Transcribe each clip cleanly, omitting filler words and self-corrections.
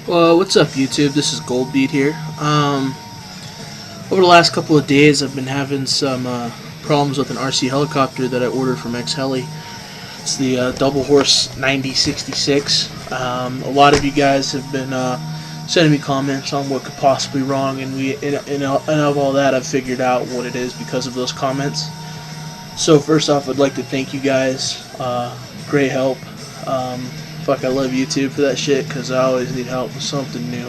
Well, what's up, YouTube? This is Goldbeat here. Over the last couple of days, I've been having some problems with an RC helicopter that I ordered from Xheli. It's the double horse 9066. A lot of you guys have been sending me comments on what could possibly be wrong, and of all that, I've figured out what it is because of those comments. So first off, I'd like to thank you guys. Great help. Fuck, I love YouTube for that shit, because I always need help with something new.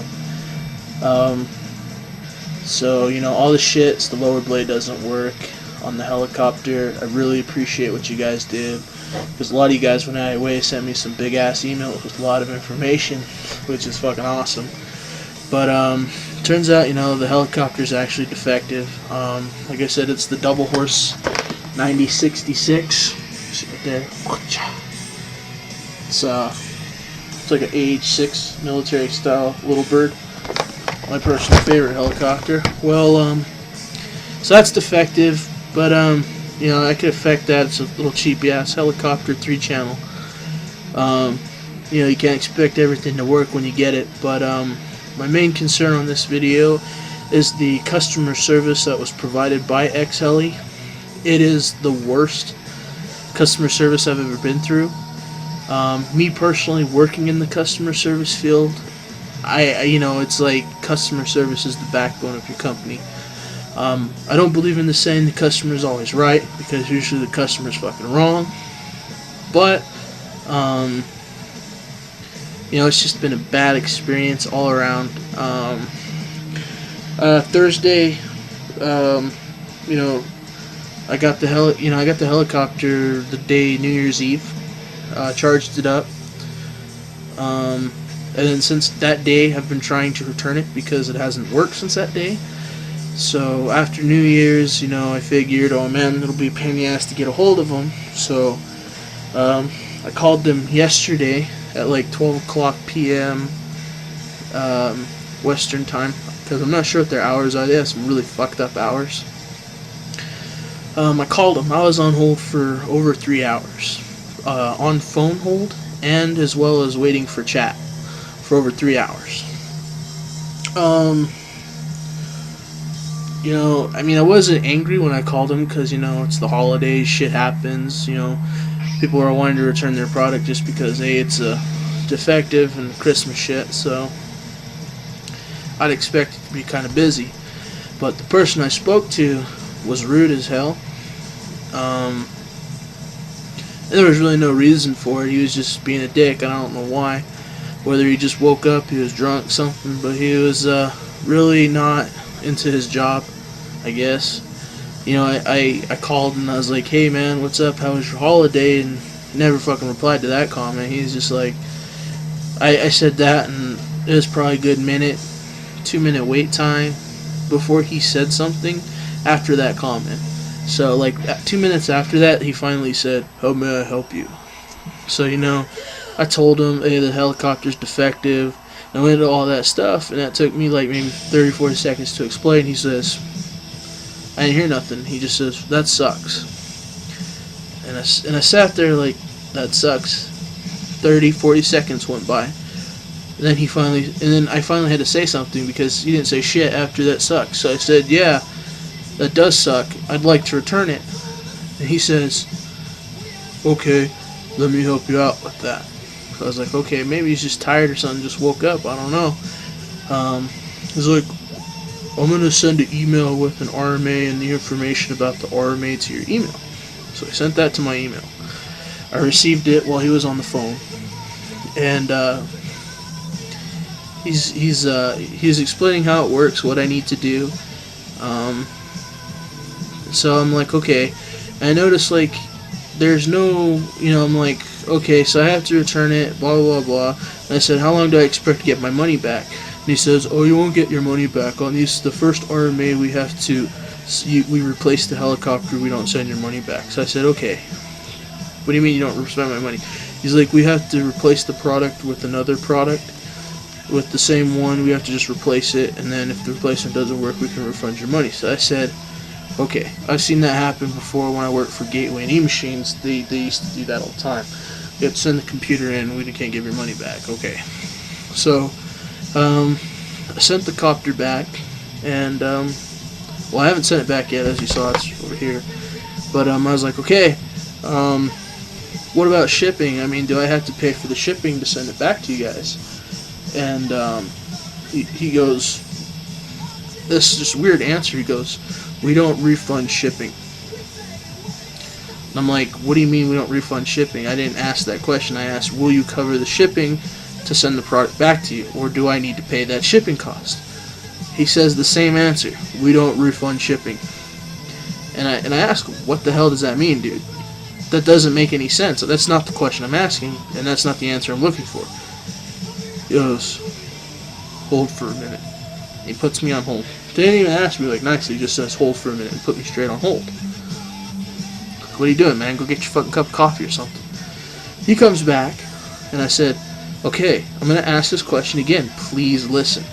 So, you know, all the shits, the lower blade doesn't work on the helicopter. I really appreciate what you guys did, because a lot of you guys went out of your way, sent me some big ass emails with a lot of information, which is fucking awesome. But turns out, you know, the helicopter is actually defective. Like I said, it's the double horse 9066. See right there. It's like an AH-6 military style little bird. My personal favorite helicopter. Well, so that's defective, but you know, I could affect that. It's a little cheap ass helicopter, 3-channel. You know, you can't expect everything to work when you get it, but my main concern on this video is the customer service that was provided by Xheli. It is the worst customer service I've ever been through. Me personally, working in the customer service field, you know, it's like customer service is the backbone of your company. I don't believe in the saying the customer is always right, because usually the customer's fucking wrong. But, you know, it's just been a bad experience all around. Thursday, you know, I got the helicopter the day New Year's Eve. Charged it up, and then since that day I've been trying to return it because it hasn't worked since that day. So after New Year's, you know, I figured, oh man, it'll be a pain in the ass to get a hold of them. So I called them yesterday at like 12 o'clock p.m. Western time, because I'm not sure what their hours are. They have some really fucked up hours. I called them. I was on hold for over 3 hours. On phone hold, and as well as waiting for chat for over 3 hours. You know, I mean, I wasn't angry when I called them, because, you know, it's the holidays, shit happens, you know, people are wanting to return their product just because, hey, it's defective and Christmas shit, so I'd expect it to be kind of busy. But the person I spoke to was rude as hell. And there was really no reason for it. He was just being a dick. I don't know why. Whether he just woke up, he was drunk, something. But he was really not into his job, I guess. You know, I called and I was like, hey man, what's up? How was your holiday? And he never fucking replied to that comment. He's just like, I said that, and it was probably a good 2-minute wait time before he said something after that comment. So, like, 2 minutes after that, he finally said, how may I help you? So, you know, I told him, hey, the helicopter's defective. And I went into all that stuff, and that took me, like, maybe 30-40 seconds to explain. He says, I didn't hear nothing. He just says, that sucks. And I sat there like, that sucks. 30-40 seconds went by. And then I finally had to say something, because he didn't say shit after that sucks. So I said, yeah, that does suck. I'd like to return it. And he says, okay, let me help you out with that. So I was like, okay, maybe he's just tired or something, just woke up, I don't know. He's like, I'm going to send an email with an RMA and the information about the RMA to your email. So I sent that to my email. I received it while he was on the phone. And he's explaining how it works, what I need to do. So I'm like, okay. And I noticed, like, there's no, you know, I'm like, okay, so I have to return it, blah, blah, blah. And I said, how long do I expect to get my money back? And he says, oh, you won't get your money back. On the first RMA, we have to, we replace the helicopter, we don't send your money back. So I said, okay. What do you mean you don't spend my money? He's like, we have to replace the product with another product. With the same one, we have to just replace it, and then if the replacement doesn't work, we can refund your money. So I said, okay, I've seen that happen before when I worked for Gateway and E-Machines. They used to do that all the time. You have to send the computer in, we can't give your money back. Okay. So I sent the copter back, and well, I haven't sent it back yet, as you saw, it's over here. But I was like, okay, what about shipping? I mean, do I have to pay for the shipping to send it back to you guys? And he goes, this is just weird answer. He goes, we don't refund shipping. And I'm like, what do you mean we don't refund shipping? I didn't ask that question. I asked, will you cover the shipping to send the product back to you, or do I need to pay that shipping cost? He says the same answer. We don't refund shipping. And I ask him, what the hell does that mean, dude? That doesn't make any sense. That's not the question I'm asking, and that's not the answer I'm looking for. He goes, hold for a minute. He puts me on hold. Didn't even ask me like nicely, just says hold for a minute and put me straight on hold. What are you doing, man? Go get your fucking cup of coffee or something. He comes back, and I said, okay, I'm going to ask this question again. Please listen.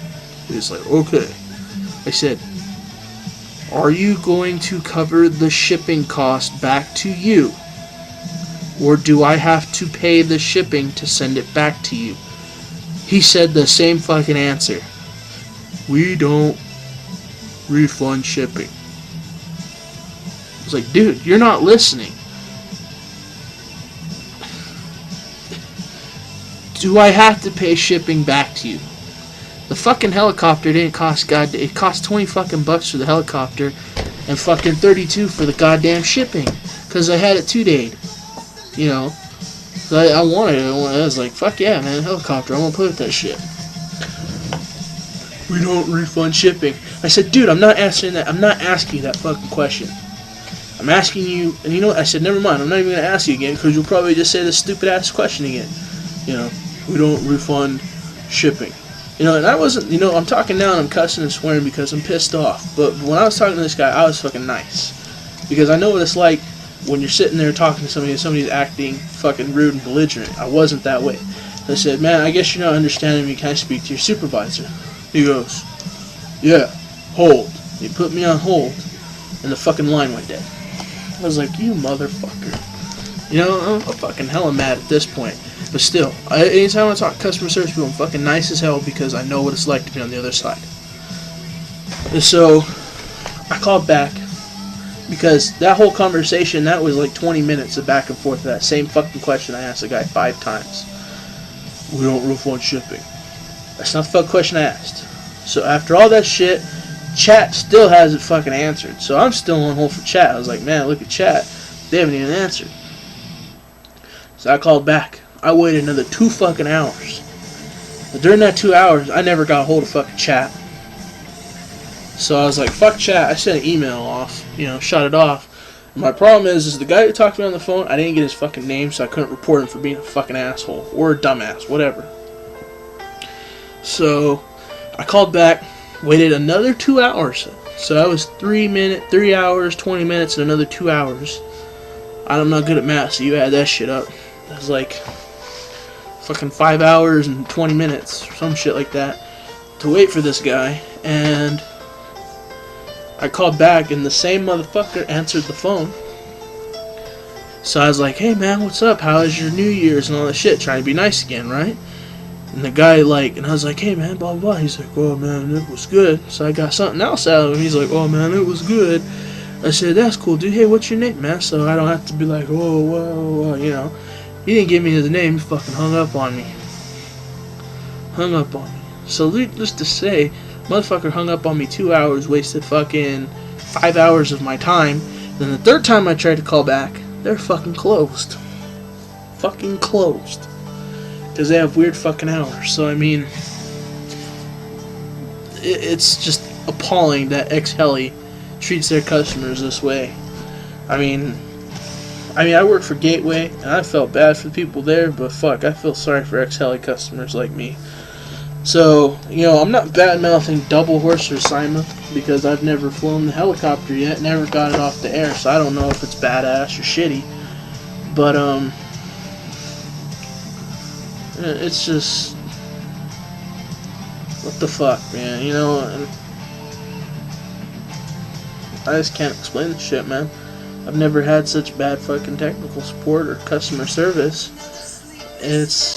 He's like, okay. I said, are you going to cover the shipping cost back to you? Or do I have to pay the shipping to send it back to you? He said the same fucking answer. We don't refund shipping. I was like, dude, you're not listening. Do I have to pay shipping back to you? The fucking helicopter didn't cost it cost 20 fucking bucks for the helicopter and fucking 32 for the goddamn shipping, cause I had it 2-dayed. You know, so I wanted it. I was like, fuck yeah, man, helicopter. I'm gonna put that shit. We don't refund shipping. I said, dude, I'm not answering that. I'm not asking you that fucking question. I'm asking you, and you know what? I said, never mind. I'm not even gonna ask you again, because you'll probably just say this stupid ass question again. You know, we don't refund shipping. You know, and I wasn't, you know, I'm talking now and I'm cussing and swearing because I'm pissed off. But when I was talking to this guy, I was fucking nice. Because I know what it's like when you're sitting there talking to somebody and somebody's acting fucking rude and belligerent. I wasn't that way. I said, man, I guess you're not understanding me. Can I speak to your supervisor? He goes, yeah, hold. He put me on hold, and the fucking line went dead. I was like, you motherfucker. You know, I'm fucking hella mad at this point. But still, anytime I talk to customer service people, I'm fucking nice as hell because I know what it's like to be on the other side. And so, I called back because that whole conversation, that was like 20 minutes of back and forth of that same fucking question I asked the guy 5 times. We don't refund shipping. That's not the fucking question I asked. So after all that shit, chat still hasn't fucking answered. So I'm still on hold for chat. I was like, man, look at chat. They haven't even answered. So I called back. I waited another 2 fucking hours. But during that 2 hours, I never got a hold of fucking chat. So I was like, fuck chat. I sent an email off, you know, shot it off. And my problem is the guy who talked to me on the phone, I didn't get his fucking name, so I couldn't report him for being a fucking asshole. Or a dumbass, whatever. So I called back, waited another 2 hours. So that was 3 hours, 20 minutes, and another 2 hours. I'm not good at math, so you add that shit up. It was like fucking 5 hours and 20 minutes, or some shit like that, to wait for this guy. And I called back, and the same motherfucker answered the phone. So I was like, hey man, what's up? How is your New Year's and all that shit? Trying to be nice again, right? And the guy, like, and I was like, hey man, blah blah blah. He's like, oh man, it was good. So I got something else out of him. He's like, oh man, it was good. I said, that's cool, dude. Hey, what's your name, man? So I don't have to be like, oh, whoa, you know. He didn't give me his name. He fucking hung up on me. So just to say, motherfucker hung up on me 2 hours, wasted fucking 5 hours of my time. Then the third time I tried to call back, they're fucking closed. Fucking closed. Because they have weird fucking hours. So, I mean, it's just appalling that Xheli treats their customers this way. I mean, I work for Gateway, and I felt bad for the people there, but fuck, I feel sorry for Xheli customers like me. So, you know, I'm not bad-mouthing Double Horse or Sima, because I've never flown the helicopter yet, never got it off the air, so I don't know if it's badass or shitty. But, it's just, what the fuck, man, you know, and I just can't explain this shit, man. I've never had such bad fucking technical support or customer service. It's